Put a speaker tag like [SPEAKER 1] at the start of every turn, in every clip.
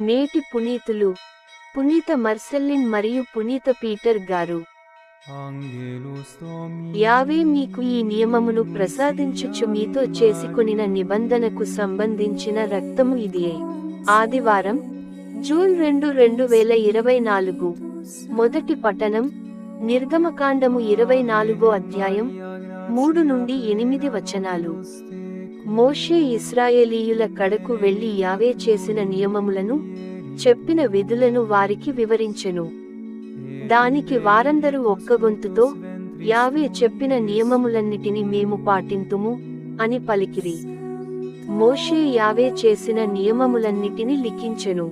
[SPEAKER 1] నేటి పునీతులు పునీత మర్సెల్లిన్ మరియు పునీత పీటర్ గారు. యావే మీకు ఈ నియమమును ప్రసాదించుచు మీతో చేసుకొనిన నిబంధనకు సంబంధించిన రక్తము ఇదియే. ఆదివారం, జూన్ 2, 2024. మొదటి పఠనం నిర్గమకాండము 24వ అధ్యాయం 3-8 వచనాలు. మోషే ఇశ్రాయేలీయుల కడకు వెళ్లి యావే చేసిన నియమములను, చెప్పిన విధులను వారికి వివరించెను. దానికి వారందరూ ఒక్కగొంతుతో, యావే చెప్పిన నియమములన్నిటిని మేము పాటింతుము అని పలికిరి. మోషే యావే చేసిన నియమములన్నిటిని లిఖించెను.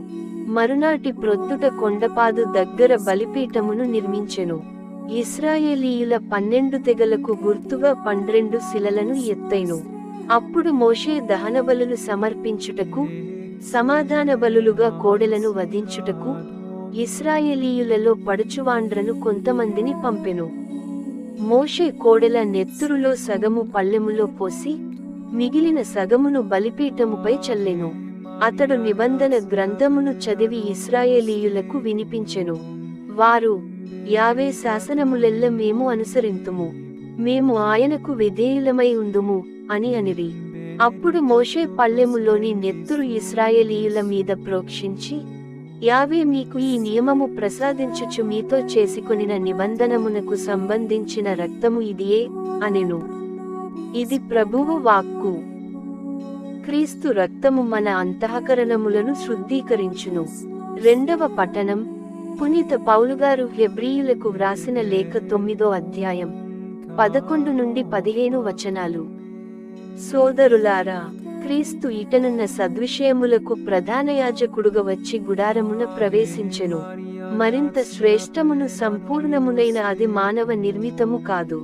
[SPEAKER 1] మరునాటి ప్రొద్దుట కొండపాదు దగ్గర బలిపీఠమును నిర్మించెను. ఇశ్రాయేలీయుల 12 తెగలకు గుర్తుగా 12 శిలలను ఎత్తెను. అప్పుడు మోషే దహనబలులు సమర్పించుటకు, సమాధాన బలులుగా కోడెలను వధించుటకు ఇశ్రాయేలీయులలో పడుచువాండ్రను కొంతమందిని పంపెను. మోషే కోడెల నెత్తురులో సగము పళ్ళెములో పోసి, మిగిలిన సగమును బలిపీఠముపై చల్లెను. అతడు నిబంధన గ్రంథమును చదివి ఇశ్రాయేలీయులకు వినిపించెను. వారు, యావే శాసనములెల్ల మేము అనుసరింతుము, మేము ఆయనకు విధేయులమై ఉందుము అని అనిరి. అప్పుడు మోషే పళ్ళెములోని నెత్తురు ఇశ్రాయేలీయుల మీద ప్రోక్షించి, యావే మీకు ఈ నియమము ప్రసాదించుచు మీతో చేసుకొనిన నిబంధనమునకు సంబంధించిన రక్తము ఇదియే అనెను. ఇది ప్రభువు వాక్కు. క్రీస్తు రక్తము మన అంతఃకరణములను శుద్ధీకరించును. రెండవ పఠనం పునీత పౌలుగారు హెబ్రీయులకు వ్రాసిన లేఖ 9వ అధ్యాయం 11-15 వచనాలు. సోదరులారా, క్రీస్తు ఇటనున్న సద్విషయములకు ప్రధానయాజకుడుగా వచ్చి గుడారమున ప్రవేశించెను. మరింత శ్రేష్టమును సంపూర్ణమునైన అది మానవ నిర్మితము కాదు,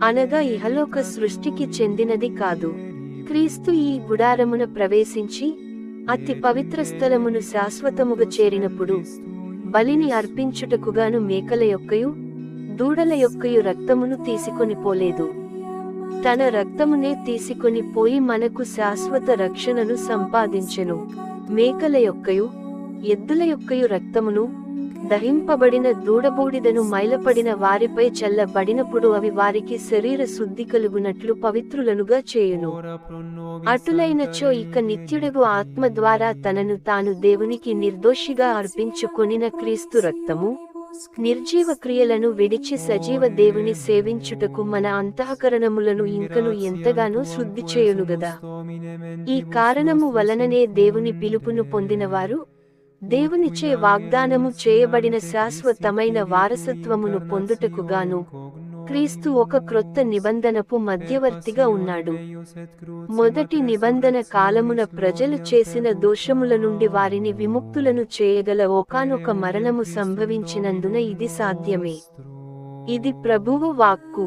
[SPEAKER 1] అనగా ఇహలోక సృష్టికి చెందినది కాదు. క్రీస్తు ఈ గుడారమున ప్రవేశించి అతి పవిత్ర స్థలమును శాశ్వతముగా చేరినప్పుడు, బలిని అర్పించుటకుగాను మేకల యొక్కయు దూడల యొక్కయు రక్తమును తీసుకొని పోలేదు. తన రక్తమునే తీసుకొని పోయి మనకు శాశ్వత రక్షణను సంపాదించెను. మేకల యొక్కయు ఎద్దుల యొక్కయు రక్తమును, దహింపబడిన దూడబూడిదను మైలపడిన వారిపై చల్లబడినప్పుడు అవి వారికి శరీర శుద్ధి కలుగునట్లు పవిత్రులనుగా చేయును. అటులైనచో ఇక నిత్యుడగు ఆత్మ ద్వారా తనను తాను దేవునికి నిర్దోషిగా అర్పించుకొనిన క్రీస్తు రక్తము, నిర్జీవ క్రియలను విడిచి సజీవ దేవుని సేవించుటకు మన అంతఃకరణములను ఇంకను ఎంతగానో శుద్ధి చేయునుగదా. ఈ కారణము వలననే దేవుని పిలుపును పొందినవారు, దేవునిచే వాగ్దానము చేయబడిన శాశ్వతమైన వారసత్వమును పొందుటకుగాను క్రీస్తు ఒక క్రొత్త నిబంధనపు మధ్యవర్తిగా ఉన్నాడు. మొదటి నిబంధన కాలమున ప్రజలు చేసిన దోషముల నుండి వారిని విముక్తులను చేయగల ఒకానొక మరణము సంభవించినందున ఇది సాధ్యమే. ఇది ప్రభువు వాక్కు.